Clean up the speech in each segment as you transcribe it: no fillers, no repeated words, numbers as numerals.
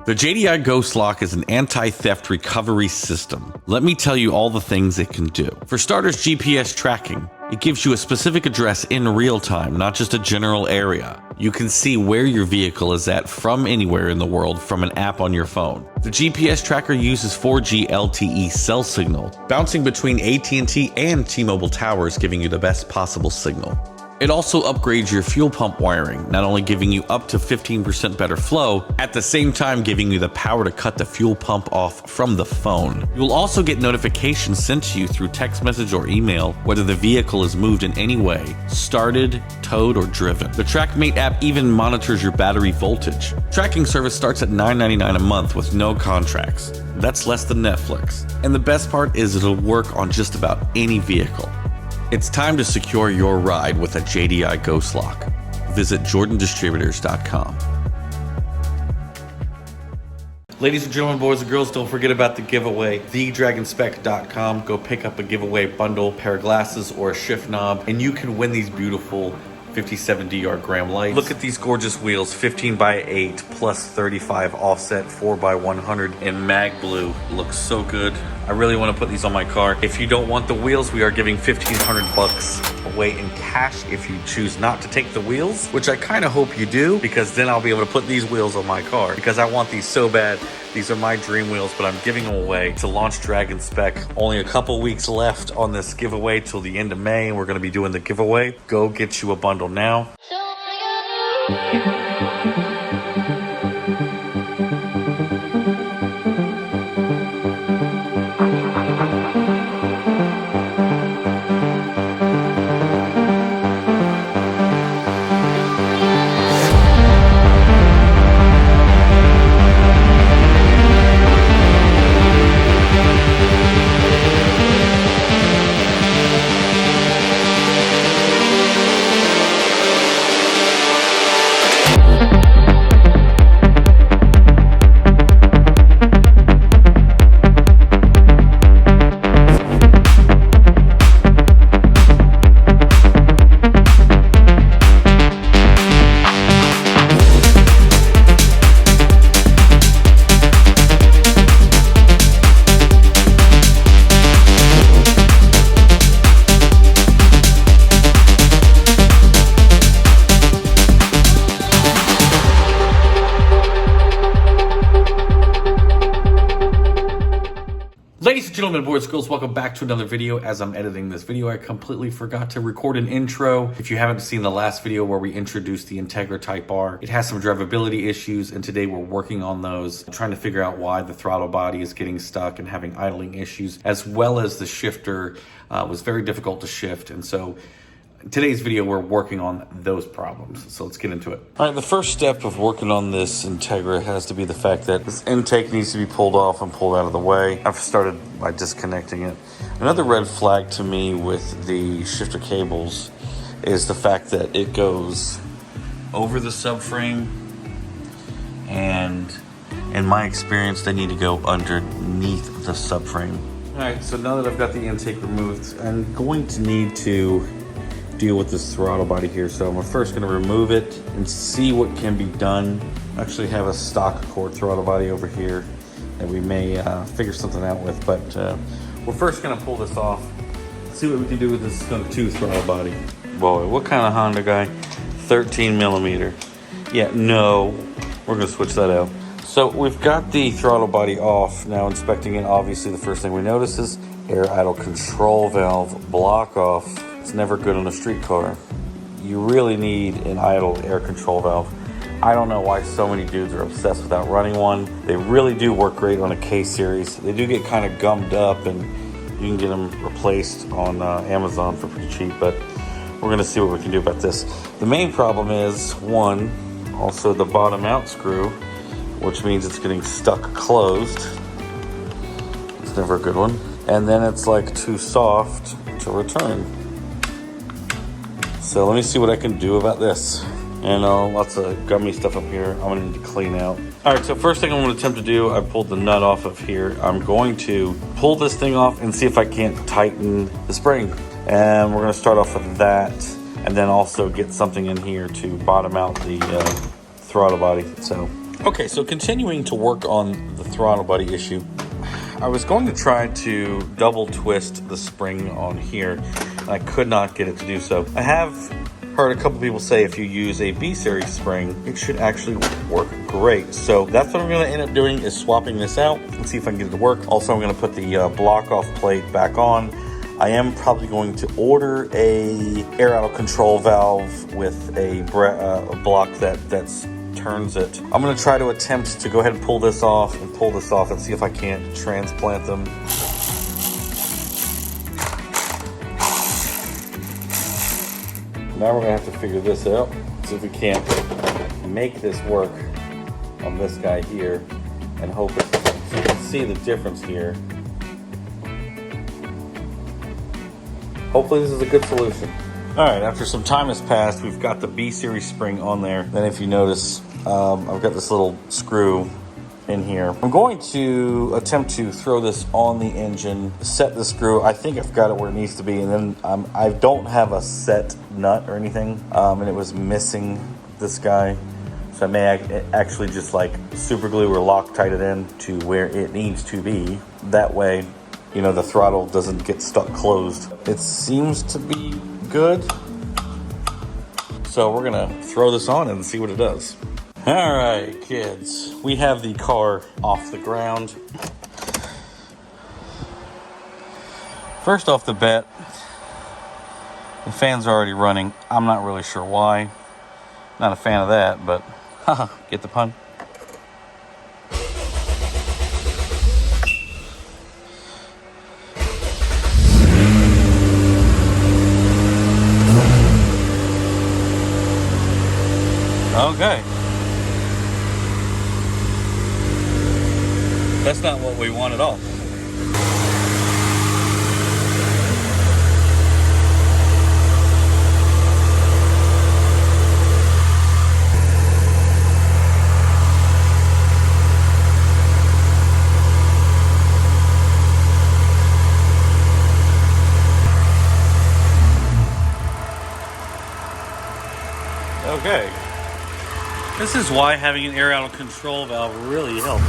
The JDI Ghost Lock is an anti-theft recovery system. Let me tell you all the things it can do. For starters, GPS tracking. It gives you a specific address in real time, not just a general area. You can see where your vehicle is at from anywhere in the world from an app on your phone. The GPS tracker uses 4G LTE cell signal, bouncing between AT&T and T-Mobile towers, giving you the best possible signal. It also upgrades your fuel pump wiring, not only giving you up to 15% better flow, at the same time giving you the power to cut the fuel pump off from the phone. You'll also get notifications sent to you through text message or email whether the vehicle is moved in any way, started, towed, or driven. The TrackMate app even monitors your battery voltage. Tracking service starts at $9.99 a month with no contracts. That's less than Netflix. And the best part is it'll work on just about any vehicle. It's time to secure your ride with a JDI Ghost Lock. Visit jordandistributors.com. Ladies and gentlemen, boys and girls, don't forget about the giveaway. TheDragonSpec.com. Go pick up a giveaway bundle, pair of glasses, or a shift knob, and you can win these beautiful 57DR Gram lights. Look at these gorgeous wheels, 15x8 plus 35 offset 4x100 in mag blue. Looks so good. I really want to put these on my car. If you don't want the wheels, we are giving $1,500 away in cash if you choose not to take the wheels, which I kind of hope you do, because then I'll be able to put these wheels on my car because I want these so bad. These are my dream wheels, but I'm giving them away to launch Dragon Spec. Only a couple weeks left on this giveaway till the end of May, and we're going to be doing the giveaway. Go get you a bundle now. Ladies and gentlemen, boys and girls, welcome back to another video. As I'm editing this video, I completely forgot to record an intro. If you haven't seen the last video where we introduced the Integra Type R, it has some drivability issues, and today we're working on those, trying to figure out why the throttle body is getting stuck and having idling issues, as well as the shifter was very difficult to shift. And so today's video, we're working on those problems. So let's get into it. All right, the first step of working on this Integra has to be the fact that this intake needs to be pulled off and pulled out of the way. I've started by disconnecting it. Another red flag to me with the shifter cables is the fact that it goes over the subframe, and in my experience, they need to go underneath the subframe. All right, so now that I've got the intake removed, I'm going to need to deal with this throttle body here. So I'm first going to remove it and see what can be done. I actually have a stock Accord throttle body over here that we may figure something out with, but we're first going to pull this off, see what we can do with this Skunk 2 throttle body. Boy, what kind of Honda guy? 13 millimeter. Yeah, no, we're going to switch that out. So we've got the throttle body off. Now inspecting it, obviously the first thing we notice is air idle control valve block off. It's never good on a street car. You really need an idle air control valve. I don't know why so many dudes are obsessed without running one. They really do work great on a K-series. They do get kind of gummed up, and you can get them replaced on Amazon for pretty cheap, but we're gonna see what we can do about this. The main problem is, one, also the bottom out screw, which means it's getting stuck closed. It's never a good one. And then it's like too soft to return. So let me see what I can do about this. And lots of gummy stuff up here I'm gonna need to clean out. All right, so first thing I'm gonna attempt to do, I pulled the nut off of here. I'm going to pull this thing off and see if I can't tighten the spring. And we're gonna start off with that, and then also get something in here to bottom out the throttle body. So Okay, so continuing to work on the throttle body issue, I was going to try to double twist the spring on here, and I could not get it to do so. I have heard a couple people say if you use a B-series spring, it should actually work great. So that's what I'm going to end up doing, is swapping this out and see if I can get it to work. Also, I'm going to put the block-off plate back on. I am probably going to order a air out control valve with a block that turns it. I'm going to try to attempt to go ahead and pull this off and see if I can't transplant them. Now we're going to have to figure this out, see if we can't make this work on this guy here, and hope it, so you can see the difference here. Hopefully this is a good solution. All right, after some time has passed, we've got the B-series spring on there. Then if you notice, I've got this little screw in here. I'm going to attempt to throw this on the engine, set the screw. I think I've got it where it needs to be, and then I don't have a set nut or anything, and it was missing this guy. So I may actually just like super glue or Loctite it in to where it needs to be. That way, you know, the throttle doesn't get stuck closed. It seems to be good. So we're gonna throw this on and see what it does. All right, kids, we have the car off the ground. First off the bat, the fans are already running. I'm not really sure why. Not a fan of that, but haha, get the pun? Okay. That's not what we want at all. Okay. This is why having an air out control valve really helps.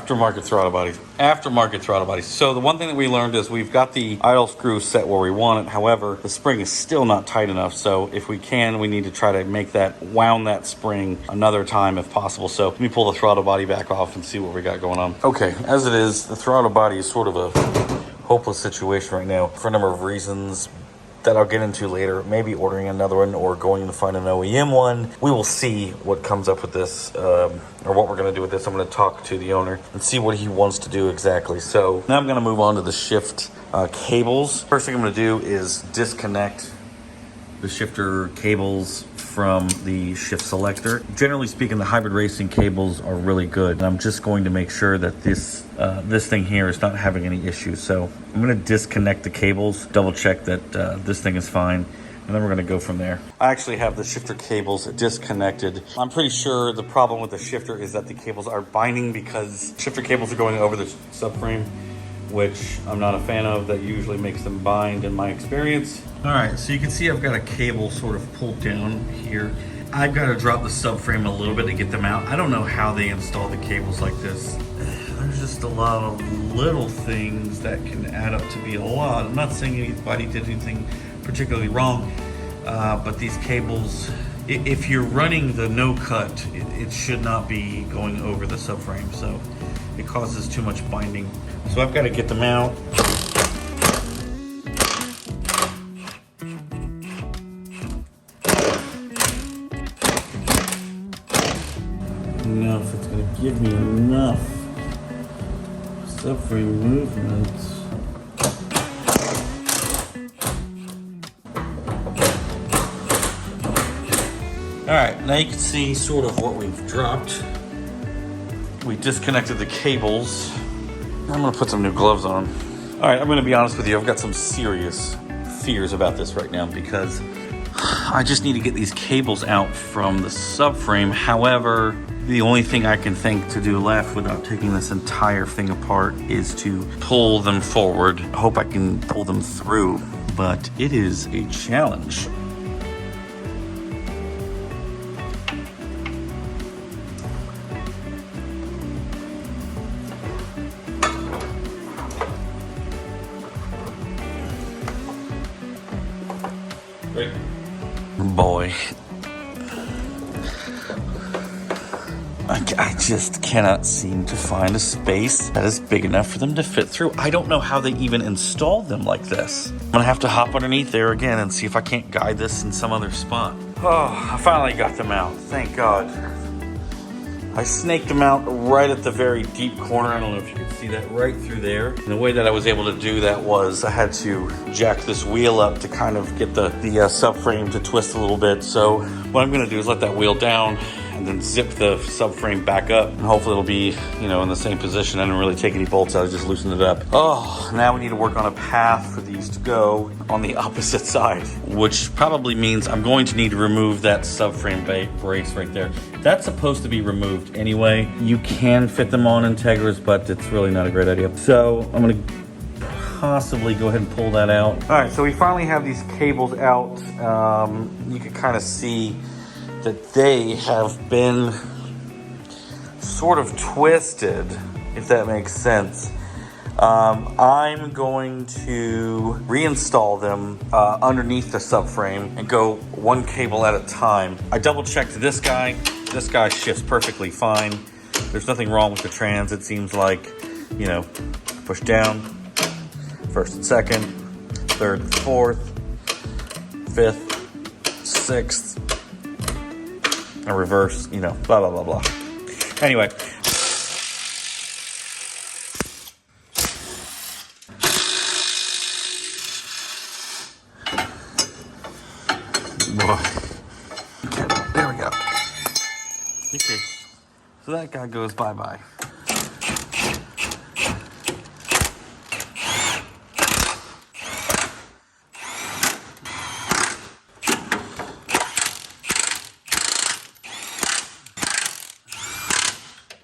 Aftermarket throttle bodies. So the one thing that we learned is we've got the idle screw set where we want it. However, the spring is still not tight enough. So if we can, we need to try to make that, wound that spring another time if possible. So let me pull the throttle body back off and see what we got going on. Okay, as it is, the throttle body is sort of a hopeless situation right now for a number of reasons that I'll get into later. Maybe ordering another one or going to find an OEM one. We will see what comes up with this, or what we're gonna do with this. I'm gonna talk to the owner and see what he wants to do exactly. So now I'm gonna move on to the shift cables. First thing I'm gonna do is disconnect the shifter cables from the shift selector. Generally speaking, the hybrid racing cables are really good. And I'm just going to make sure that this thing here is not having any issues. So I'm gonna disconnect the cables, double check that this thing is fine, and then we're gonna go from there. I actually have the shifter cables disconnected. I'm pretty sure the problem with the shifter is that the cables are binding because shifter cables are going over the subframe, which I'm not a fan of. That usually makes them bind in my experience. All right, so you can see I've got a cable sort of pulled down here. I've got to drop the subframe a little bit to get them out. I don't know how they install the cables like this. There's just a lot of little things that can add up to be a lot. I'm not saying anybody did anything particularly wrong, but these cables, if you're running the no cut, it should not be going over the subframe, so it causes too much binding. So I've got to get them out. Now if it's going to give me enough subframe movements. Alright, now you can see sort of what we've dropped. We disconnected the cables. I'm going to put some new gloves on. Alright, I'm going to be honest with you, I've got some serious fears about this right now because I just need to get these cables out from the subframe. However, the only thing I can think to do left without taking this entire thing apart is to pull them forward. I hope I can pull them through, but it is a challenge. Boy, I just cannot seem to find a space that is big enough for them to fit through. I don't know how they even install them like this. I'm gonna have to hop underneath there again and see if I can't guide this in some other spot. Oh, I finally got them out, thank God. I snaked them out right at the very deep corner. I don't know if you can see that right through there. And the way that I was able to do that was I had to jack this wheel up to kind of get the subframe to twist a little bit. So what I'm gonna do is let that wheel down and then zip the subframe back up. And hopefully it'll be, you know, in the same position. I didn't really take any bolts out, I just loosened it up. Oh, now we need to work on a path for these to go on the opposite side, which probably means I'm going to need to remove that subframe brace right there. That's supposed to be removed anyway. You can fit them on Integras, but it's really not a great idea. So I'm gonna possibly go ahead and pull that out. All right, so we finally have these cables out. You can kind of see that they have been sort of twisted, if that makes sense. I'm going to reinstall them underneath the subframe and go one cable at a time. I double checked this guy. This guy shifts perfectly fine. There's nothing wrong with the trans. It seems like, you know, push down, first and second, third and fourth, fifth, sixth, and reverse, you know, blah, blah, blah, blah. Anyway. Okay, there we go. Okay, so that guy goes bye-bye.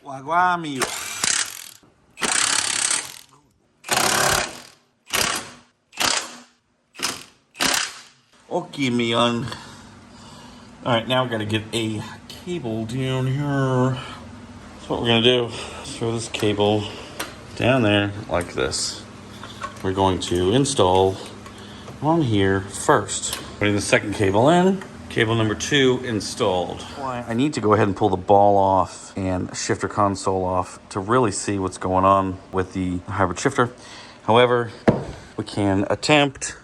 Wagwami. Okay, man. All right, now we gotta get a cable down here. That's what we're gonna do. Throw this cable down there like this. We're going to install on here first. Putting the second cable in. Cable number 2 installed. I need to go ahead and pull the ball off and shifter console off to really see what's going on with the hybrid shifter. However, we can attempt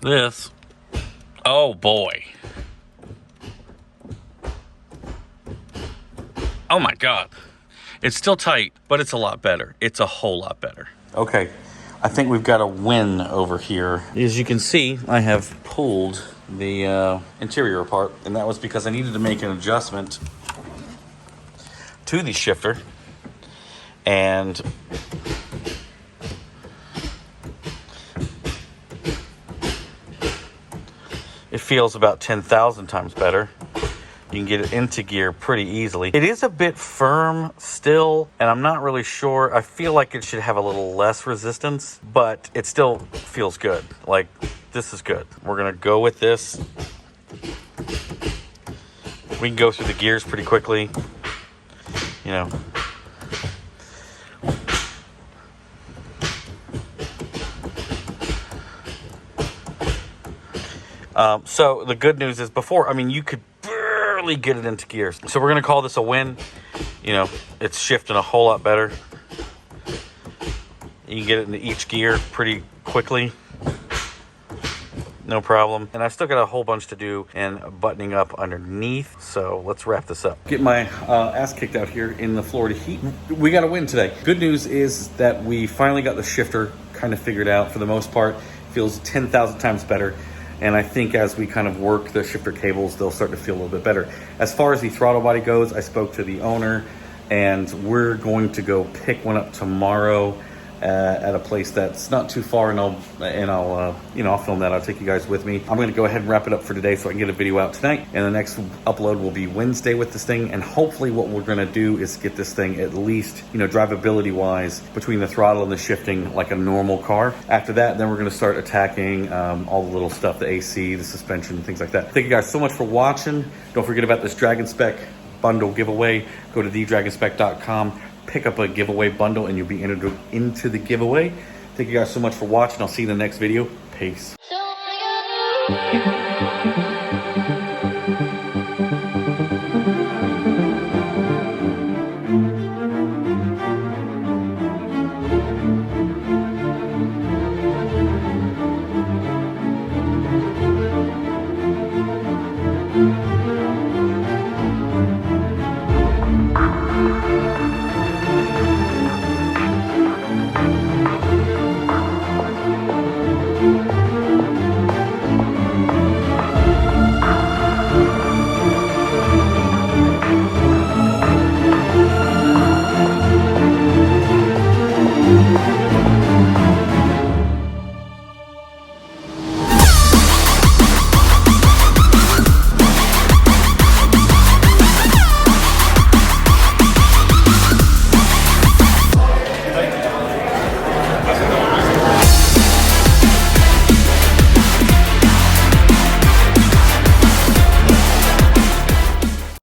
this. Oh boy. Oh my God. It's still tight, but it's a lot better. It's a whole lot better. Okay, I think we've got a win over here. As you can see, I have pulled the interior apart, and that was because I needed to make an adjustment to the shifter, and it feels about 10,000 times better. You can get it into gear pretty easily. It is a bit firm still, and I'm not really sure. I feel like it should have a little less resistance, but it still feels good. Like, this is good. We're gonna go with this. We can go through the gears pretty quickly. You know, So the good news is before, I mean, you could barely get it into gears. So we're going to call this a win. You know, it's shifting a whole lot better. You can get it into each gear pretty quickly. No problem. And I still got a whole bunch to do and buttoning up underneath. So let's wrap this up. Get my ass kicked out here in the Florida heat. We got a win today. Good news is that we finally got the shifter kind of figured out for the most part. Feels 10,000 times better. And I think as we kind of work the shifter cables, they'll start to feel a little bit better. As far as the throttle body goes, I spoke to the owner and we're going to go pick one up tomorrow at a place that's not too far, and I'll film that. I'll take you guys with me. I'm going to go ahead and wrap it up for today so I can get a video out tonight, and the next upload will be Wednesday with this thing. And hopefully what we're going to do is get this thing at least, drivability wise, between the throttle and the shifting like a normal car. After that, then we're going to start attacking all the little stuff, the AC, the suspension, things like that. Thank you guys so much for watching. Don't forget about this Dragon Spec bundle giveaway. Go to thedragonspec.com. Pick up a giveaway bundle and you'll be entered into the giveaway. Thank you guys so much for watching. I'll see you in the next video. Peace.